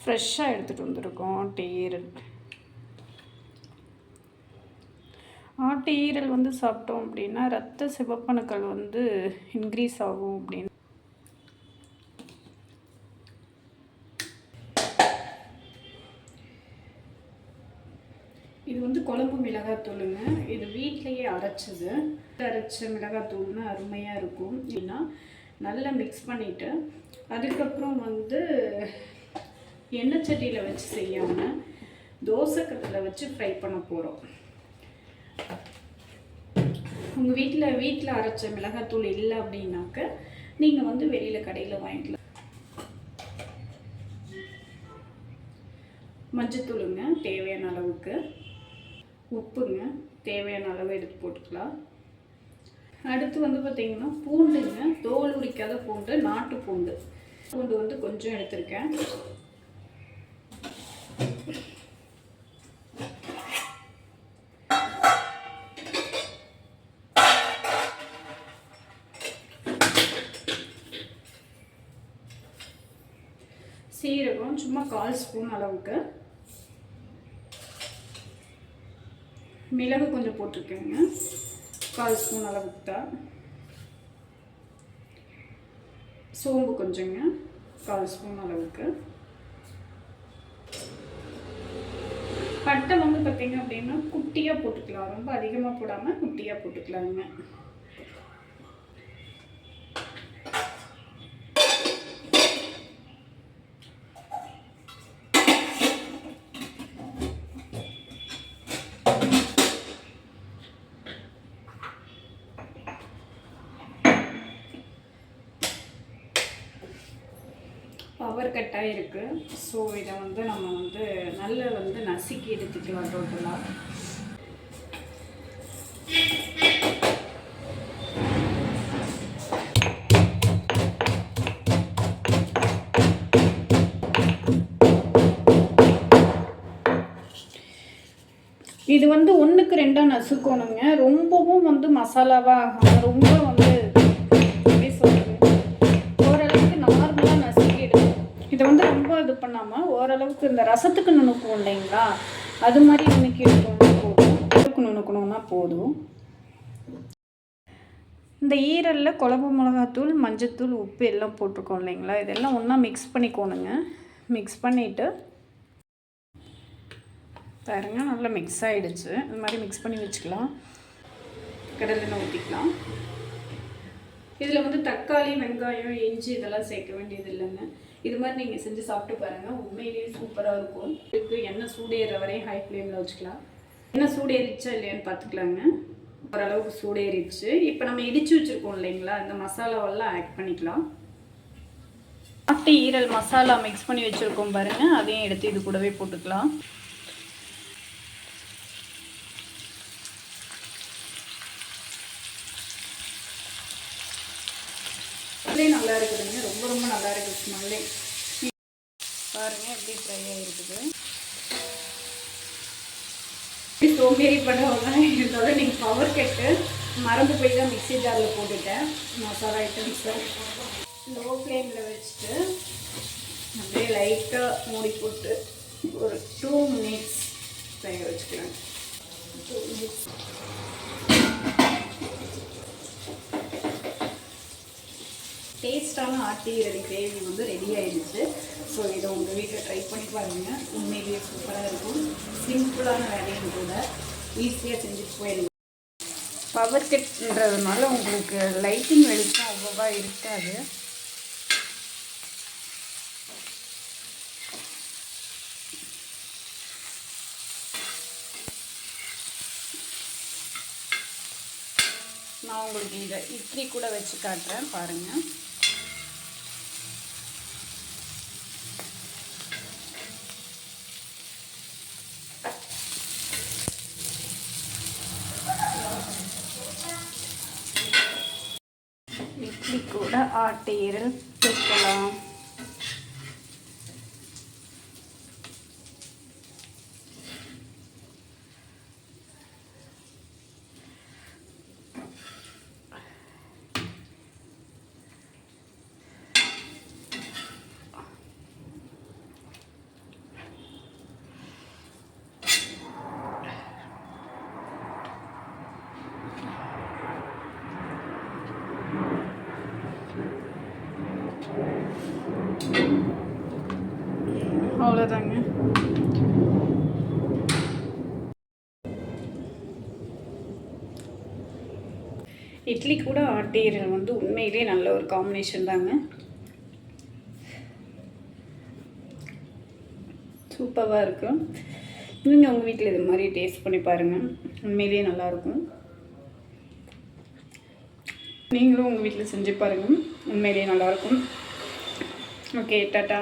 ஃப்ரெஷ்ஷாக எடுத்துகிட்டு வந்திருக்கோம் ஆட்டு ஈரல். ஆட்டு ஈரல் வந்து சாப்பிட்டோம் அப்படின்னா ரத்த சிவப்பணுக்கள் வந்து இன்க்ரீஸ் ஆகும் அப்படின்னு. இது வந்து குழம்பு மிளகாத்தூளுங்க. இது வீட்டிலையே அரைச்சது. அரைச்ச மிளகாத்தூள்னு அருமையாக இருக்கும். ஏன்னா நல்லா மிக்ஸ் பண்ணிவிட்டு அதுக்கப்புறம் வந்து எண்ணெய் சட்டியில் வச்சு செய்யாமல் தோசைக்கல்லில் வச்சு ஃப்ரை பண்ண போகிறோம். உங்கள் வீட்டில் அரைச்ச மிளகாத்தூள் இல்லை அப்படின்னாக்க நீங்கள் வந்து வெளியில் கடையில் வாங்கிக்கலாம். மஞ்சத்தூளுங்க தேவையான அளவுக்கு, உப்புங்க தேவையான அளவு எடுத்து போட்டுக்கலாம். அடுத்து வந்து பார்த்திங்கன்னா பூண்டுங்க, தோல் உரிக்காத பூண்டு, நாட்டு பூண்டு வந்து கொஞ்சம் எடுத்திருக்கேன். சீரகம் சும்மா 1/4 ஸ்பூன் அளவுக்கு, மிளகு கொஞ்சம் போட்டிருக்கேங்க 1/4 ஸ்பூன் அளவுக்கு தான், சோம்பு கொஞ்சங்க 1/4 ஸ்பூன் அளவுக்கு, பட்டை வந்து பார்த்திங்க அப்படின்னா குட்டியாக போட்டுக்கலாம், ரொம்ப அதிகமாக போடாமல் குட்டியாக போட்டுக்கலாங்க. பவர் கட்டாக இருக்குது. ஸோ இதை வந்து நம்ம வந்து நல்லா வந்து நசுக்கி எடுத்துக்கலாம் டோட்டலாக. இது வந்து 1க்கு 2 நசுக்கணுங்க. ரொம்பவும் வந்து மசாலாவாக ரொம்ப வந்து எப்படி சொல்கிறது, ஓரளவுக்கு நார்மலாக நசுக்கி எடுக்கணும். இதை வந்து ரொம்ப இது பண்ணாமல் ஓரளவுக்கு இந்த ரசத்துக்கு நுணுக்குவோம் இல்லைங்களா, அது மாதிரி நுணுக்கி எடுக்கணும்னா போதும். அளவுக்கு நுணுக்கணும்னா போதும். இந்த ஈரலில் குழம்பு மிளகாத்தூள், மஞ்சத்தூள், உப்பு எல்லாம் போட்டிருக்கோம் இல்லைங்களா, இதெல்லாம் ஒன்றா மிக்ஸ் பண்ணிக்கோணுங்க. மிக்ஸ் பண்ணிவிட்டு பாருங்க நல்லா மிக்ஸ் ஆகிடுச்சு. இது மாதிரி மிக்ஸ் பண்ணி வச்சுக்கலாம். கடலெண்ணெய் ஊற்றிக்கலாம். இதில் வந்து தக்காளி, வெங்காயம், இஞ்சி இதெல்லாம் சேர்க்க வேண்டியது இல்லைங்க. இது மாதிரி நீங்கள் செஞ்சு சாப்பிட்டு பாருங்கள், உண்மையிலேயே சூப்பராக இருக்கும். இதுக்கு எண்ணெய் சூடேற வரையும் ஹை ஃப்ளேமில் வச்சுக்கலாம். எண்ணெய் சூடேறிச்சா இல்லையான்னு பார்த்துக்கலாங்க. ஓரளவுக்கு சூடேறிச்சு. இப்போ நம்ம இடித்து வச்சுருக்கோம் இல்லைங்களா, இந்த மசாலாவெல்லாம் ஆட் பண்ணிக்கலாம். ஆட்டு ஈரல் மசாலா மிக்ஸ் பண்ணி வச்சுருக்கோம் பாருங்கள், அதையும் எடுத்து இது கூடவே போட்டுக்கலாம். நல்லா இருக்குதுங்க, ரொம்ப ரொம்ப நல்லா இருக்குது. ஸ்மெல்லே பாருங்க எப்படி ஃப்ரை ஆகிருக்குது. சோம்பேறி படம் இருந்தாலும் நீங்கள் பவர் கட்டு மறந்து போய் தான் மிக்ஸி ஜாரில் போட்டுட்டேன். மசாலா ஐட்டம்ஸை லோ ஃப்ளேமில் வச்சுட்டு அப்படியே லைட்டாக மூடி போட்டு ஒரு 2 மினிட்ஸ் வேக வச்சுக்கலாம். 2 மினிட்ஸ் டேஸ்டான ஆட்டு ஈரல் கிரேவி வந்து ரெடி ஆகிடுச்சு. ஸோ இதை உங்கள் வீட்டில் ட்ரை பண்ணி பாருங்கள், உண்மையிலேயே சூப்பராக இருக்கும். சிம்பிளான வேலையும் கூட, ஈஸியாக செஞ்சுட்டு போயிடுங்க. பவர் கட்ன்றதுனால உங்களுக்கு லைட்டிங் வெளிச்சம் அவ்வளோவா இருக்காது. நான் உங்களுக்கு இதை இட்லி கூட வச்சு காட்டுறேன் பாருங்கள். இட்லி கூட ஆட்டு ஈரல் சேர்க்கலாம். அவ்வளோதாங்க. இட்லி கூட ஆட்டீரல் வந்து உண்மையிலே நல்ல ஒரு காம்பினேஷன் தாங்க. சூப்பராக இருக்கும். நீங்கள் உங்கள் வீட்டில் இது மாதிரி டேஸ்ட் பண்ணி பாருங்கள், உண்மையிலேயே நல்லாயிருக்கும். நீங்களும் உங்கள் வீட்டில் செஞ்சு பாருங்கள், உண்மையிலேயே நல்லாயிருக்கும். Okay, tata.